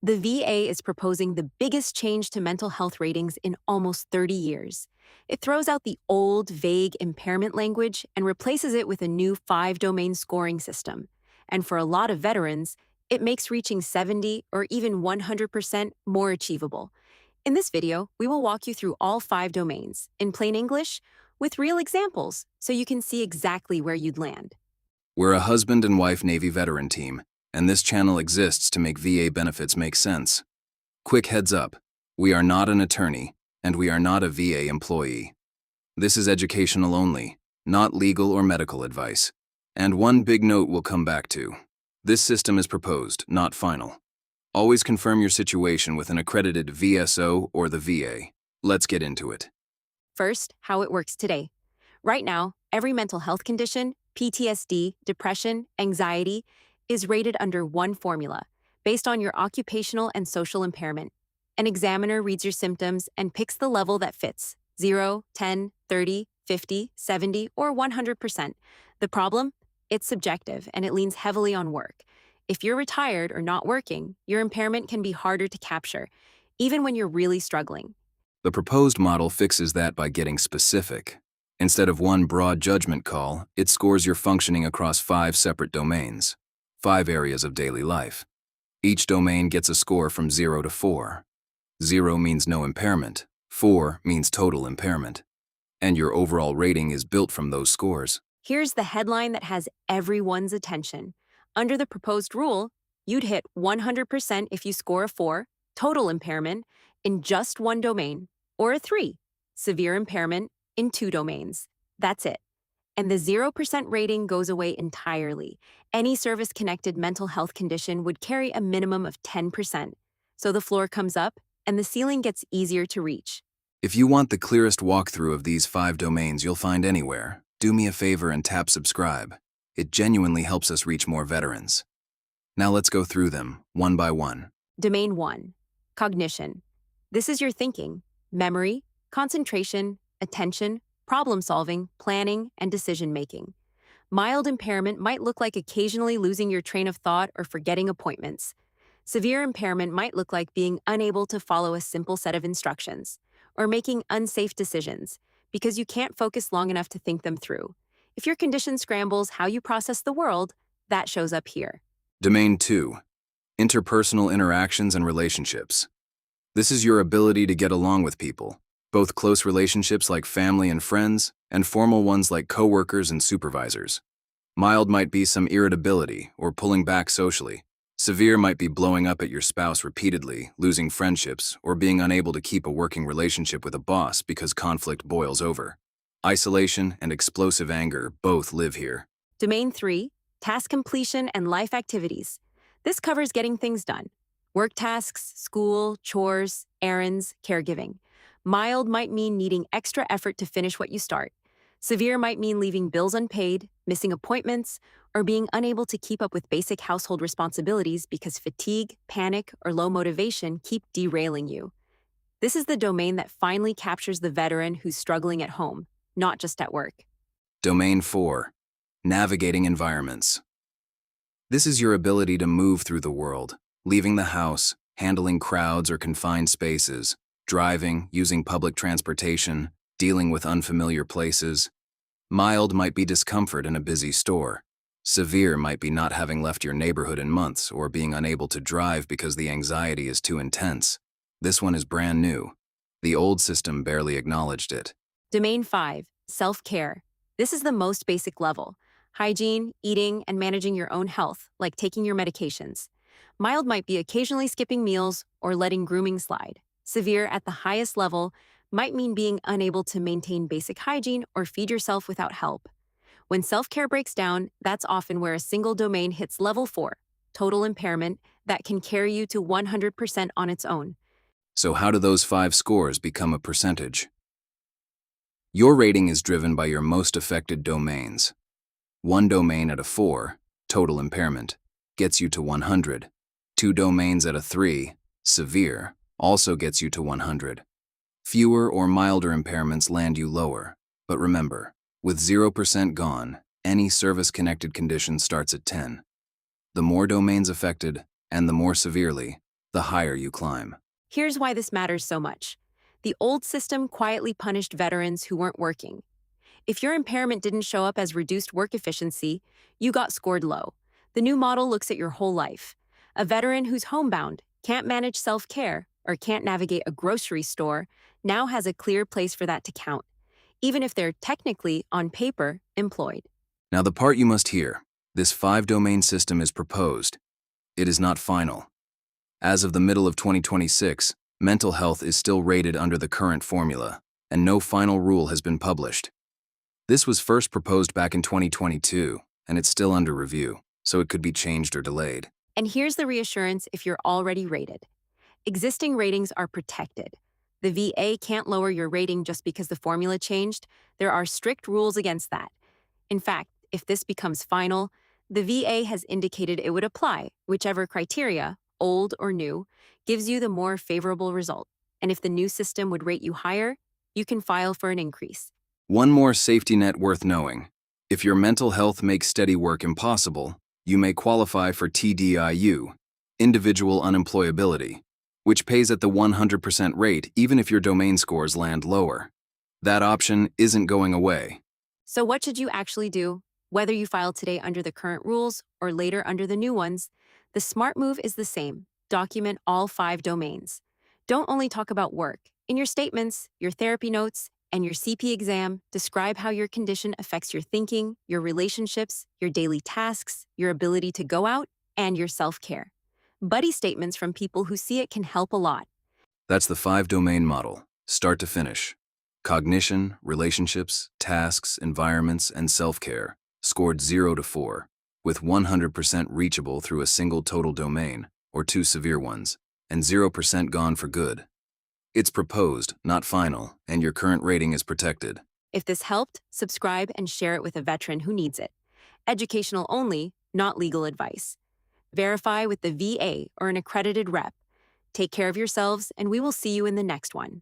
The VA is proposing the biggest change to mental health ratings in almost 30 years. It throws out the old, vague impairment language and replaces it with a new 5 domain scoring system. And for a lot of veterans, it makes reaching 70 or even 100% more achievable. In this video, we will walk you through all 5 domains, in plain English, with real examples, so you can see exactly where you'd land. We're a husband and wife Navy veteran team, and this channel exists to make VA benefits make sense. Quick heads up, we are not an attorney, and we are not a VA employee. This is educational only, not legal or medical advice. And one big note we'll come back to. This system is proposed, not final. Always confirm your situation with an accredited VSO or the VA. Let's get into it. First, how it works today. Right now, every mental health condition, PTSD, depression, anxiety, is rated under one formula, based on your occupational and social impairment. An examiner reads your symptoms and picks the level that fits, 0, 10, 30, 50, 70, or 100%. The problem? It's subjective and it leans heavily on work. If you're retired or not working, your impairment can be harder to capture, even when you're really struggling. The proposed model fixes that by getting specific. Instead of one broad judgment call, it scores your functioning across 5 separate domains, 5 areas of daily life. Each domain gets a score from 0 to 4. 0 means no impairment, 4 means total impairment. And your overall rating is built from those scores. Here's the headline that has everyone's attention. Under the proposed rule, you'd hit 100% if you score a 4, total impairment, in just one domain, or a 3, severe impairment, in 2 domains. That's it. And the 0% rating goes away entirely. Any service-connected mental health condition would carry a minimum of 10%. So the floor comes up, and the ceiling gets easier to reach. If you want the clearest walkthrough of these 5 domains you'll find anywhere, do me a favor and tap subscribe. It genuinely helps us reach more veterans. Now let's go through them, one by one. Domain 1, cognition. This is your thinking, memory, concentration, attention, problem-solving, planning, and decision-making. Mild impairment might look like occasionally losing your train of thought or forgetting appointments. Severe impairment might look like being unable to follow a simple set of instructions, or making unsafe decisions, because you can't focus long enough to think them through. If your condition scrambles how you process the world, that shows up here. Domain 2, interpersonal interactions and relationships. This is your ability to get along with people, both close relationships like family and friends, and formal ones like coworkers and supervisors. Mild might be some irritability or pulling back socially. Severe might be blowing up at your spouse repeatedly, losing friendships, or being unable to keep a working relationship with a boss because conflict boils over. Isolation and explosive anger both live here. Domain 3, task completion and life activities. This covers getting things done. Work tasks, school, chores, errands, caregiving. Mild might mean needing extra effort to finish what you start. Severe might mean leaving bills unpaid, missing appointments, or being unable to keep up with basic household responsibilities because fatigue, panic, or low motivation keep derailing you. This is the domain that finally captures the veteran who's struggling at home, not just at work. Domain 4, navigating environments. This is your ability to move through the world, leaving the house, handling crowds or confined spaces, driving, using public transportation, dealing with unfamiliar places. Mild might be discomfort in a busy store. Severe might be not having left your neighborhood in months or being unable to drive because the anxiety is too intense. This one is brand new. The old system barely acknowledged it. Domain 5, self-care. This is the most basic level. Hygiene, eating, and managing your own health, like taking your medications. Mild might be occasionally skipping meals or letting grooming slide. Severe at the highest level might mean being unable to maintain basic hygiene or feed yourself without help. When self-care breaks down, that's often where a single domain hits level 4, total impairment, that can carry you to 100% on its own. So how do those 5 scores become a percentage? Your rating is driven by your most affected domains. One domain at a 4, total impairment, gets you to 100. 2 domains at a 3, severe, also gets you to 100. Fewer or milder impairments land you lower. But remember, with 0% gone, any service-connected condition starts at 10. The more domains affected, and the more severely, the higher you climb. Here's why this matters so much. The old system quietly punished veterans who weren't working. If your impairment didn't show up as reduced work efficiency, you got scored low. The new model looks at your whole life. A veteran who's homebound, can't manage self-care, or can't navigate a grocery store now has a clear place for that to count, even if they're technically, on paper, employed. Now, the part you must hear: this 5-domain system is proposed. It is not final. As of the middle of 2026, mental health is still rated under the current formula, and no final rule has been published. This was first proposed back in 2022, and it's still under review, so it could be changed or delayed. And here's the reassurance if you're already rated. Existing ratings are protected. The VA can't lower your rating just because the formula changed. There are strict rules against that. In fact, if this becomes final, the VA has indicated it would apply whichever criteria, old or new, gives you the more favorable result. And if the new system would rate you higher, you can file for an increase. One more safety net worth knowing: if your mental health makes steady work impossible, you may qualify for TDIU, individual unemployability, which pays at the 100% rate even if your domain scores land lower. That option isn't going away. So what should you actually do? Whether you file today under the current rules or later under the new ones, the smart move is the same. Document all 5 domains. Don't only talk about work. In your statements, your therapy notes, and your CP exam, describe how your condition affects your thinking, your relationships, your daily tasks, your ability to go out, and your self-care. Buddy statements from people who see it can help a lot. That's the 5-domain model, start to finish. Cognition, relationships, tasks, environments, and self-care, scored 0 to 4, with 100% reachable through a single total domain, or 2 severe ones, and 0% gone for good. It's proposed, not final, and your current rating is protected. If this helped, subscribe and share it with a veteran who needs it. Educational only, not legal advice. Verify with the VA or an accredited rep. Take care of yourselves, and we will see you in the next one.